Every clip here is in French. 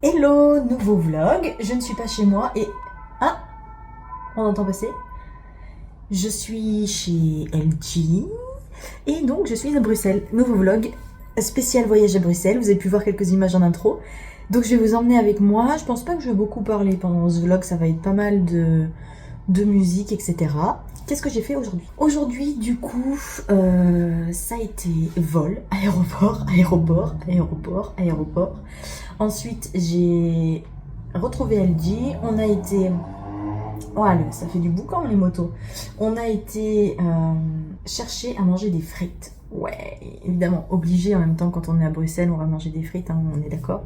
Hello, nouveau vlog. Je ne suis pas chez moi et... Ah, on entend passer. Je suis chez LG et donc je suis à Bruxelles. Nouveau vlog spécial voyage à Bruxelles. Vous avez pu voir quelques images en intro. Donc je vais vous emmener avec moi. Je pense pas que je vais beaucoup parler pendant ce vlog. Ça va être pas mal de musique, etc. Qu'est-ce que j'ai fait aujourd'hui? Aujourd'hui, du coup, ça a été vol, aéroport, aéroport, aéroport, aéroport. Ensuite, j'ai retrouvé LG. On a été... Oh, ça fait du boucan les motos. On a été chercher à manger des frites. Ouais, évidemment, obligé en même temps quand on est à Bruxelles, on va manger des frites, hein, on est d'accord.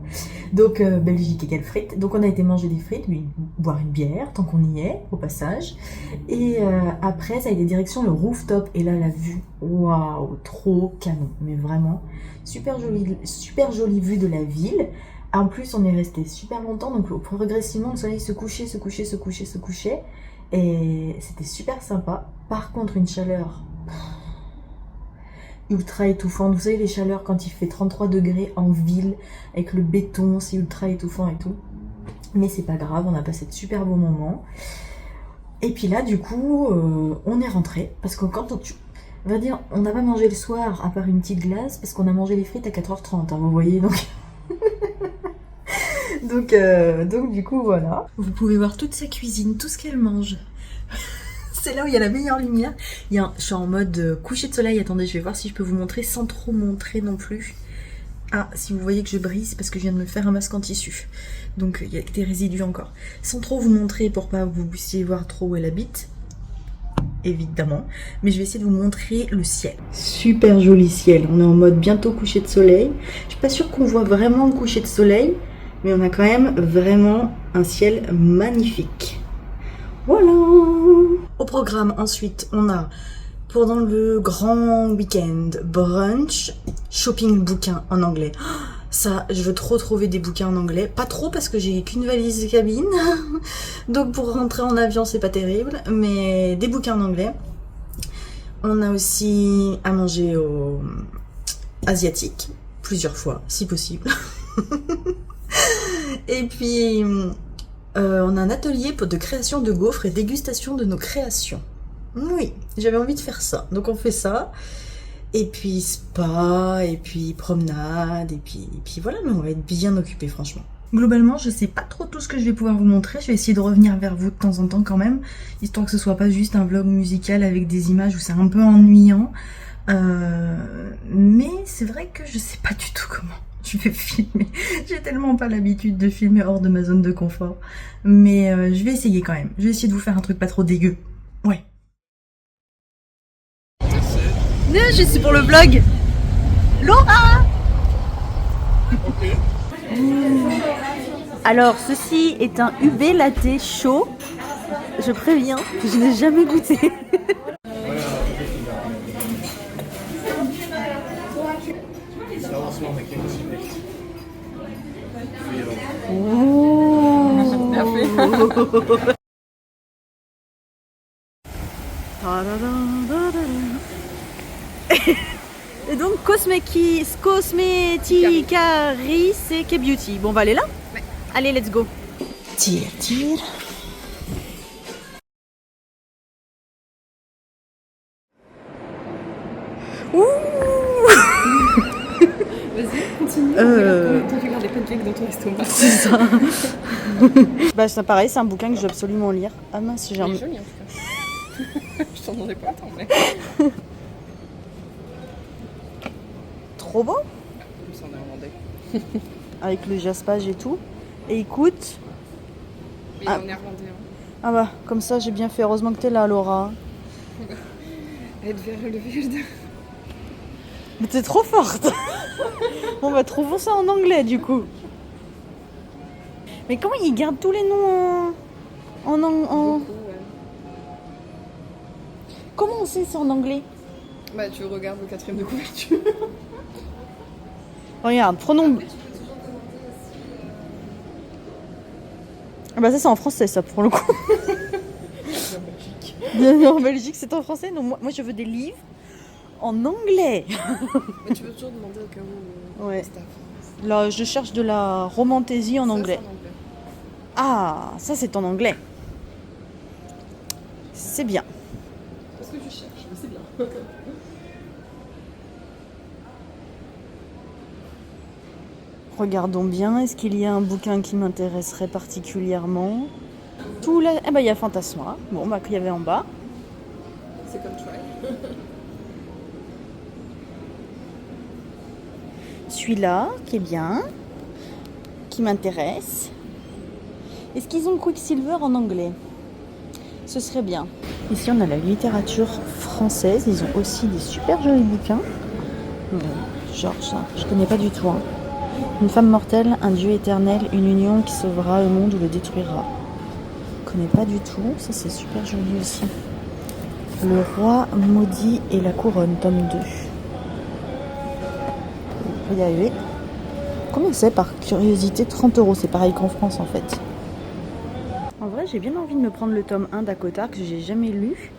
Donc, Belgique égale frites. Donc, on a été manger des frites, puis boire une bière, tant qu'on y est, au passage. Et après, ça a été direction le rooftop. Et là, la vue, waouh, trop canon. Mais vraiment, super jolie vue de la ville. En plus, on est resté super longtemps, donc progressivement, le soleil se couchait, se couchait, se couchait, se couchait. Et c'était super sympa. Par contre, une chaleur ultra étouffante. Vous savez, les chaleurs quand il fait 33 degrés en ville, avec le béton, c'est ultra étouffant et tout. Mais c'est pas grave, on a passé de super beaux moments. Et puis là, du coup, on est rentré. Parce que quand on va dire, on n'a pas mangé le soir, à part une petite glace, parce qu'on a mangé les frites à 4h30, hein, vous voyez, donc... donc du coup voilà. Vous pouvez voir toute sa cuisine, tout ce qu'elle mange. C'est là où il y a la meilleure lumière. Je suis en mode coucher de soleil. Attendez, je vais voir si je peux vous montrer sans trop montrer non plus. Ah, si vous voyez que je brise, parce que je viens de me faire un masque en tissu. Donc il y a des résidus encore. Sans trop vous montrer pour pas que vous puissiez voir trop où elle habite. Évidemment. Mais je vais essayer de vous montrer le ciel. Super joli ciel. On est en mode bientôt coucher de soleil. Je suis pas sûre qu'on voit vraiment le coucher de soleil. Mais on a quand même vraiment un ciel magnifique. Voilà. Au programme, ensuite, on a, pendant le grand week-end, brunch, shopping bouquins en anglais. Ça, je veux trop trouver des bouquins en anglais. Pas trop parce que j'ai qu'une valise de cabine. Donc pour rentrer en avion, c'est pas terrible. Mais des bouquins en anglais. On a aussi à manger au asiatique. Plusieurs fois, si possible. Et puis, on a un atelier de création de gaufres et dégustation de nos créations. Oui, j'avais envie de faire ça. Donc on fait ça. Et puis spa, et puis promenade, et puis voilà. Mais on va être bien occupés, franchement. Globalement, je sais pas trop tout ce que je vais pouvoir vous montrer. Je vais essayer de revenir vers vous de temps en temps quand même. Histoire que ce soit pas juste un vlog musical avec des images où c'est un peu ennuyant. Mais c'est vrai que je sais pas du tout comment je vais filmer. J'ai tellement pas l'habitude de filmer hors de ma zone de confort. Mais je vais essayer quand même. Je vais essayer de vous faire un truc pas trop dégueu. Ouais. Je suis pour le vlog. Laura. Alors, ceci est un UB latte chaud. Je préviens, je n'ai jamais goûté. Et donc Cosmeticaris et K-Beauty. Bon, on va aller là? Ouais. Allez, let's go. Tire, tire. Ouh. Vas-y, continue. Regarde quand tu gardes des pancakes dans ton estomac. C'est ça. Bah, ça pareil, c'est un bouquin que je veux absolument lire. Ah mince, j'ai un... Il est joli en tout cas. Je t'en demandais pas tant, mais... Trop beau. Je s'en demandais. Avec le jaspage et tout. Et il coûte... Mais il est en néerlandais. Hein. Ah bah, comme ça j'ai bien fait. Heureusement que t'es là, Laura. Aide vers le vide. Mais t'es trop forte. Bon bah, trouvons ça en anglais du coup. Mais comment ils gardent tous les noms en... Beaucoup, ouais. Comment on sait c'est en anglais? Bah tu regardes le 4e de couverture. Regarde, prenons... Ah bah ça c'est en français ça pour le coup. En Belgique. Bienvenue en Belgique, c'est en français. Non, moi je veux des livres en anglais. Mais tu peux toujours demander au cas où. Ouais. C'est ta France. Là, je cherche de la romantaisie en anglais. Ah, ça c'est en anglais. C'est bien. C'est ce que tu cherches, mais c'est bien. Regardons bien, est-ce qu'il y a un bouquin qui m'intéresserait particulièrement? Tout là, eh ben il y a Fantasma. Bon, bah qu'il y avait en bas. C'est comme Try. Celui-là, qui est bien, qui m'intéresse. Est-ce qu'ils ont Quicksilver en anglais? Ce serait bien. Ici, on a la littérature française. Ils ont aussi des super jolis bouquins. Genre ça, je connais pas du tout. Hein. Une femme mortelle, un dieu éternel, une union qui sauvera le monde ou le détruira. Je connais pas du tout. Ça, c'est super joli aussi. Le roi maudit et la couronne, tome 2. On peut y arriver. Combien c'est par curiosité? 30 €. C'est pareil qu'en France en fait. En vrai, j'ai bien envie de me prendre le tome 1 d'Akotar que j'ai jamais lu.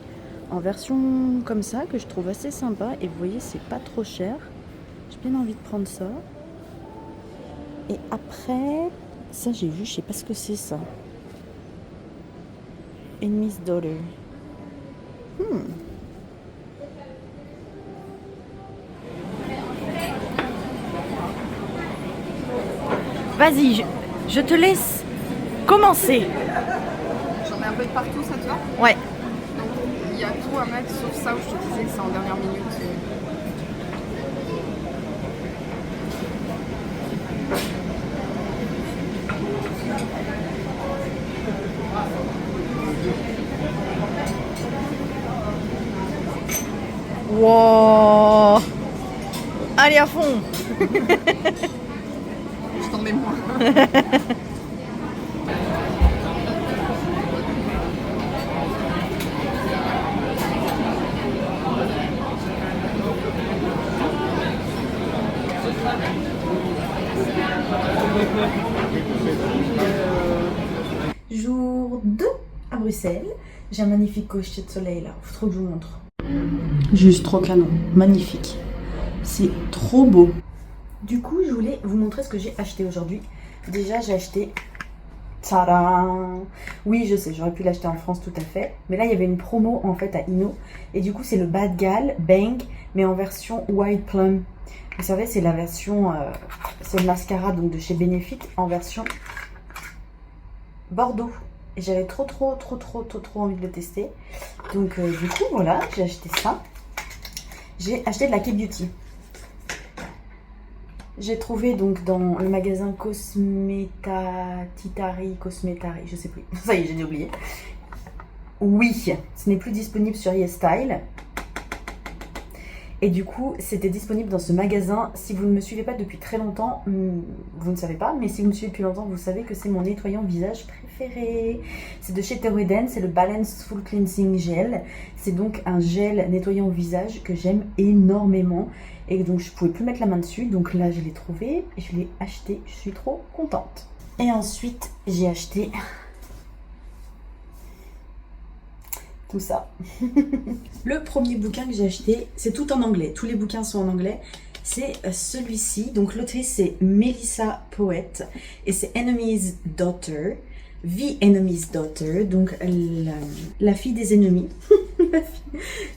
En version comme ça, que je trouve assez sympa. Et vous voyez, c'est pas trop cher. J'ai bien envie de prendre ça. Et après, ça j'ai vu, je sais pas ce que c'est ça. Enemy's Daughter. Vas-y, je te laisse commencer. J'en ai un peu de partout, ça te va? Ouais. Donc, il y a tout à mettre sauf ça où je te disais que c'est en dernière minute. Wow. Allez à fond. Je t'en mets moins. Jour 2 à Bruxelles. J'ai un magnifique coucher de soleil là. Faut trop que je vous montre. Juste trop canon. Magnifique. C'est trop beau. Du coup, je voulais vous montrer ce que j'ai acheté aujourd'hui. Déjà, j'ai acheté... Tadam! Oui, je sais, j'aurais pu l'acheter en France tout à fait. Mais là, il y avait une promo en fait à Inno. Et du coup, c'est le Bad Gal Bang, mais en version White Plum. Vous savez, c'est la version... c'est le mascara donc, de chez Benefit en version Bordeaux. Et j'avais trop envie de le tester. Donc, du coup, voilà, j'ai acheté ça. J'ai acheté de la K-Beauty. J'ai trouvé donc dans le magasin Cosmetari, je sais plus. Ça y est, j'ai oublié. Oui, ce n'est plus disponible sur YesStyle. Et du coup, c'était disponible dans ce magasin. Si vous ne me suivez pas depuis très longtemps, vous ne savez pas. Mais si vous me suivez depuis longtemps, vous savez que c'est mon nettoyant visage préféré. C'est de chez Terweden, c'est le Balance Full Cleansing Gel. C'est donc un gel nettoyant visage que j'aime énormément. Et donc, je ne pouvais plus mettre la main dessus. Donc là, je l'ai trouvé et je l'ai acheté. Je suis trop contente. Et ensuite, j'ai acheté... tout ça. Le premier bouquin que j'ai acheté, c'est tout en anglais. Tous les bouquins sont en anglais. C'est celui-ci. Donc l'autrice, c'est Melissa Poet. Et c'est Enemy's Daughter. The Enemy's Daughter. Donc la fille des ennemis.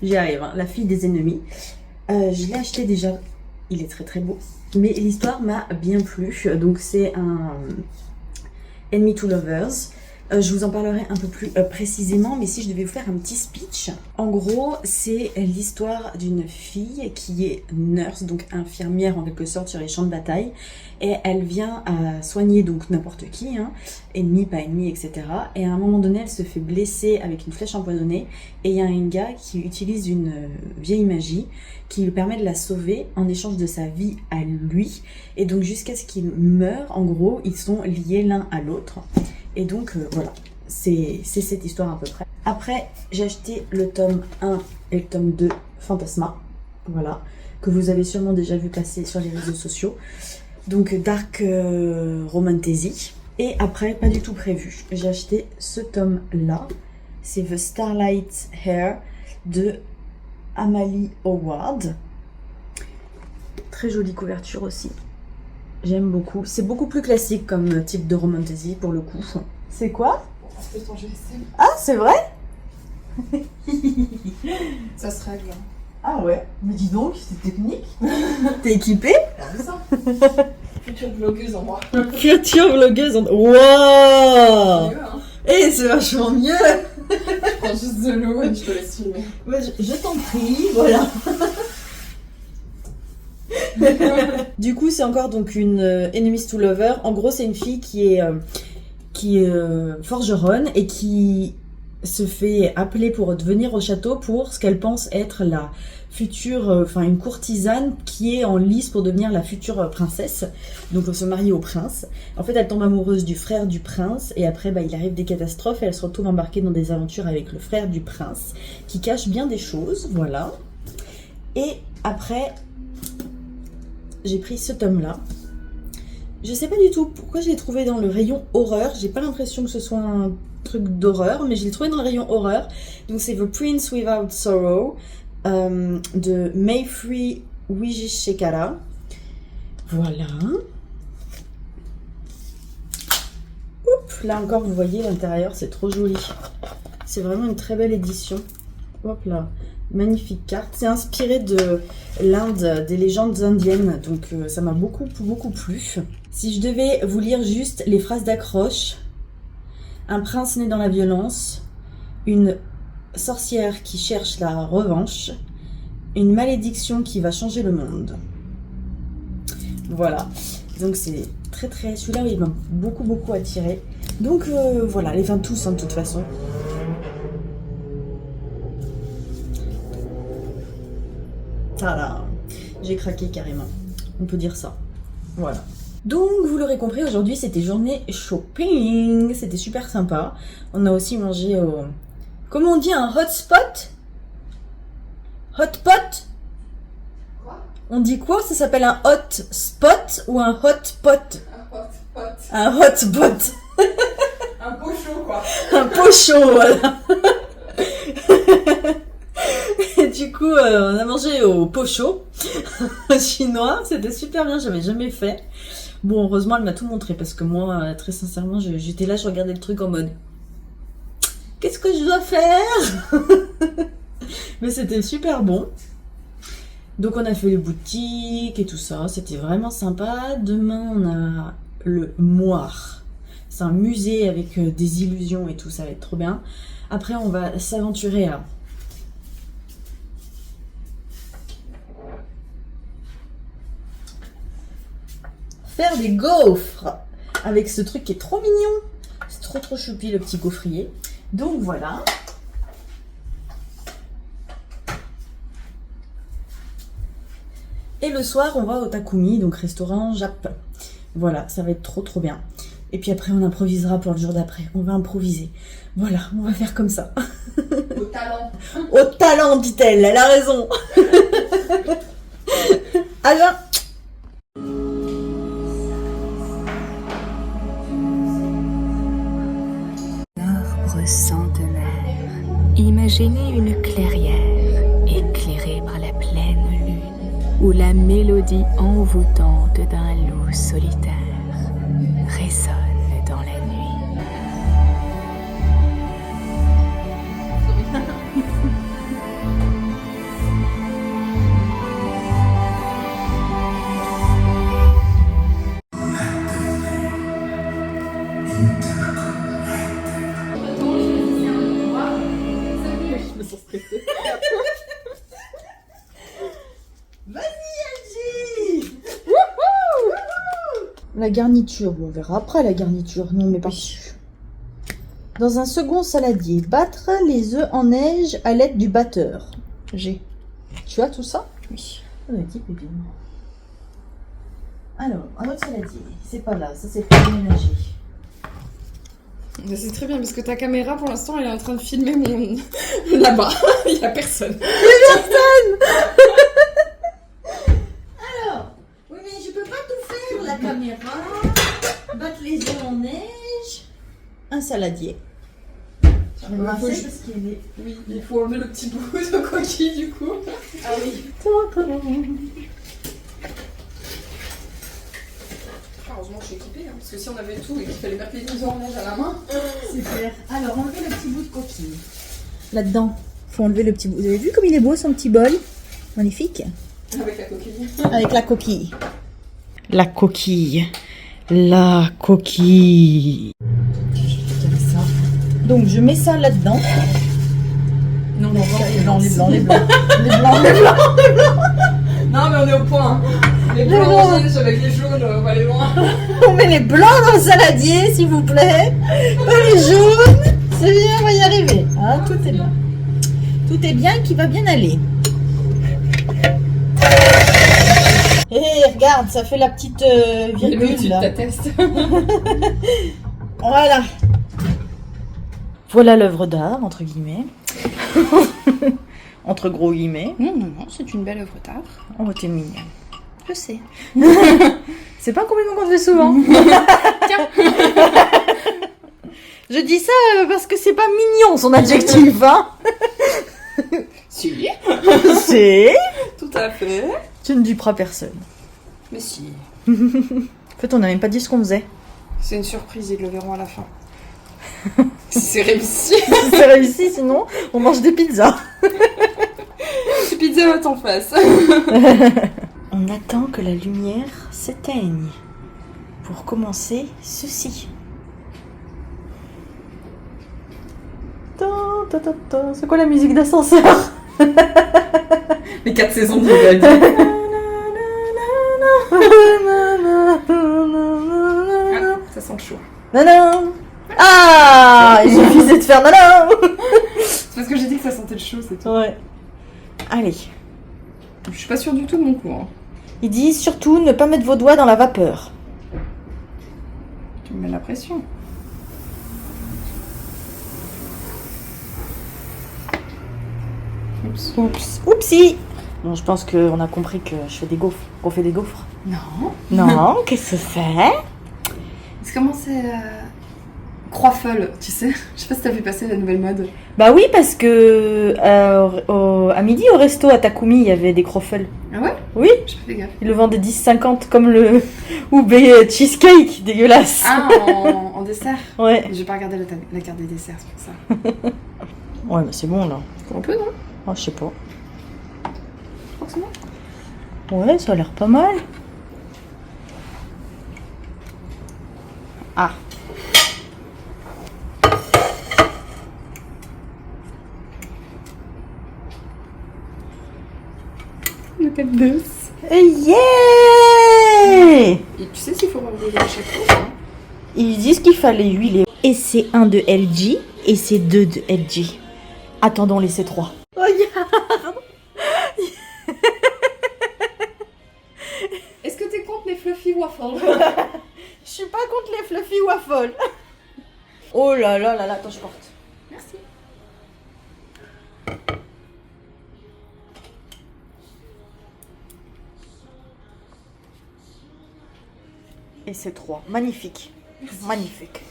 J'y arrive, hein, la fille des ennemis. Je l'ai acheté déjà. Il est très beau. Mais l'histoire m'a bien plu. Donc c'est un Enemy to Lovers. Je vous en parlerai un peu plus précisément, mais si je devais vous faire un petit speech, en gros, c'est l'histoire d'une fille qui est nurse, donc infirmière en quelque sorte sur les champs de bataille, et elle vient à soigner donc n'importe qui, hein, ennemi, pas ennemi, etc. Et à un moment donné, elle se fait blesser avec une flèche empoisonnée, et il y a un gars qui utilise une vieille magie qui lui permet de la sauver en échange de sa vie à lui, et donc jusqu'à ce qu'il meure, en gros, ils sont liés l'un à l'autre. Et donc voilà, c'est cette histoire à peu près. Après, j'ai acheté le tome 1 et le tome 2 Fantasma, voilà, que vous avez sûrement déjà vu passer sur les réseaux sociaux. Donc Dark Romantasy. Et après, pas du tout prévu, j'ai acheté ce tome là, c'est The Starlight Hair de Amalie Howard. Très jolie couverture aussi. J'aime beaucoup. C'est beaucoup plus classique comme type de romantasy pour le coup. C'est quoi? C'est ton GSM. Ah, c'est vrai? Ça se règle. Ah ouais. Mais dis donc, c'est technique. T'es équipée? C'est ça. Future blogueuse en moi. Future blogueuse en... Wow. Mieux, hein. Eh, c'est vachement mieux. Je prends juste de l'eau et je te laisse filmer. Ouais, je t'en prie, voilà. Du coup, c'est encore donc une enemies to lover. En gros, c'est une fille qui est forgeronne et qui se fait appeler pour venir au château pour ce qu'elle pense être la future, une courtisane qui est en lice pour devenir la future princesse. Donc, se marier au prince. En fait, elle tombe amoureuse du frère du prince et après, il arrive des catastrophes et elle se retrouve embarquée dans des aventures avec le frère du prince qui cache bien des choses, voilà. Et après, j'ai pris ce tome-là. Je sais pas du tout pourquoi je l'ai trouvé dans le rayon horreur. J'ai pas l'impression que ce soit un truc d'horreur, mais je l'ai trouvé dans le rayon horreur. Donc c'est The Prince Without Sorrow de Mayfree Wigishekara. Voilà. Oups, là encore vous voyez l'intérieur, c'est trop joli. C'est vraiment une très belle édition. Hop là. Magnifique carte. C'est inspiré de l'Inde, des légendes indiennes. Donc ça m'a beaucoup plu. Si je devais vous lire juste les phrases d'accroche. Un prince né dans la violence. Une sorcière qui cherche la revanche. Une malédiction qui va changer le monde. Voilà. Donc c'est très... Celui-là, il m'a beaucoup attiré. Donc voilà, les 20 tous de toute façon. Voilà, j'ai craqué carrément, on peut dire ça. Voilà. Donc vous l'aurez compris, aujourd'hui c'était journée shopping, c'était super sympa. On a aussi mangé au... Comment on dit, un hotspot? Hotpot? Quoi? On dit quoi? Ça s'appelle un hot spot ou un hot pot? Un hot pot. Un hot pot. Un pot chaud, quoi. Un pot chaud, voilà. Et du coup, on a mangé au pot chaud chinois. C'était super bien, j'avais jamais fait. Bon, heureusement, elle m'a tout montré parce que moi, très sincèrement, j'étais là, je regardais le truc en mode qu'est-ce que je dois faire? Mais c'était super bon. Donc, on a fait les boutiques et tout ça. C'était vraiment sympa. Demain, on a le Moire. C'est un musée avec des illusions et tout. Ça va être trop bien. Après, on va s'aventurer à faire des gaufres avec ce truc qui est trop mignon. C'est trop choupi, le petit gaufrier. Donc voilà. Et le soir, on va au Takumi, donc restaurant Jap. Voilà, ça va être trop bien. Et puis après, on improvisera pour le jour d'après. On va improviser. Voilà, on va faire comme ça. Au talent. Au talent, dit-elle. Elle a raison. Alors. Arbre centenaire, imaginez une clairière éclairée par la pleine lune, où la mélodie envoûtante d'un loup solitaire résonne dans la nuit. Je me sens stressée. Vas-y, Angie. La garniture, bon, on verra après la garniture. Non, mais pas. Dans un second saladier, battre les œufs en neige à l'aide du batteur. J'ai. Tu as tout ça? Oui. On a dit pépine. Alors, un autre saladier. C'est pas là, ça c'est pour ménager. C'est très bien parce que ta caméra pour l'instant elle est en train de filmer mon. Là-bas. Il n'y a personne. Alors, oui, mais je peux pas tout faire. La caméra, battre les œufs en neige, un saladier. Je vais me rincer parce qu'il est... Oui, il faut enlever le petit bout de coquille du coup. Ah oui. heureusement que je suis équipée, hein, parce que si on avait tout et qu'il fallait mettre les 12 horloges à la main. C'est clair. Alors, enlevez le petit bout de coquille. Là-dedans, faut enlever le petit bout. Vous avez vu comme il est beau son petit bol? Magnifique. Avec la coquille. Avec la coquille. La coquille. La coquille. Donc, je mets ça là-dedans. Non, Non, les blancs, les blancs, les blancs. Les blancs, les blancs. Non, mais on est au point. Hein. Les blancs blancs avec les jaunes, on va aller loin. On met les blancs dans le saladier, s'il vous plaît. Pas les jaunes. C'est bien, on va y arriver. Hein, tout est bien. Tout est bien qui va bien aller. Hé, regarde, ça fait la petite virgule là. Voilà. Voilà l'œuvre d'art, entre guillemets. Entre gros guillemets. Non, c'est une belle œuvre d'art. Oh, t'es mignon. Je sais. C'est pas un compliment qu'on te fait souvent. Tiens. Je dis ça parce que c'est pas mignon son adjectif, hein. Si. C'est. Tout à fait. Tu ne duperas personne. Mais si. En fait, on n'a même pas dit ce qu'on faisait. C'est une surprise, ils le verront à la fin. Si c'est réussi. Si c'est réussi, sinon, on mange des pizzas. Si pizza va en face. On attend que la lumière s'éteigne pour commencer ceci. C'est quoi la musique d'ascenseur? Les 4 saisons de Vivaldi. Ah, ça sent le chaud. Nanan. Ah, il suffisait de faire nanan. C'est parce que j'ai dit que ça sentait le chaud, c'est tout. Ouais. Allez. Je suis pas sûre du tout de mon coup. Hein. Ils disent surtout ne pas mettre vos doigts dans la vapeur. Tu me mets la pression. Oups. Oups. Oupsie. Bon, je pense qu'on a compris que je fais des gaufres. Qu'on fait des gaufres. Non. Non, qu'est-ce que c'est? C'est comment c'est croix-folle, tu sais. Je sais pas si t'as vu passer la nouvelle mode. Bah oui, parce que à midi au resto à Takumi, il y avait des croffles. Ah ouais? Oui, J'ai pas fait gaffe. ils le vendaient 10,50 comme le Ube cheesecake, dégueulasse. Ah, en dessert? Ouais. J'ai pas regardé la carte des desserts, c'est pour ça. Ouais, mais c'est bon là. Un peu, non? Oh, je sais pas. Je crois que c'est bon. Ouais, ça a l'air pas mal. Ah. Le 4-2. Yeah! Et tu sais s'il faut regarder à chaque fois, hein? Ils disent qu'il fallait huiler. Et c'est 1 de LG et c'est 2 de LG. Attendons les C3. Regarde! Est-ce que t'es contre les fluffy waffles? Je suis pas contre les fluffy waffles. Oh là là là là, attends, je porte. Merci. Et c'est 3. Magnifique. Merci. Magnifique.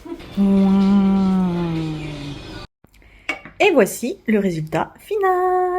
Et voici le résultat final.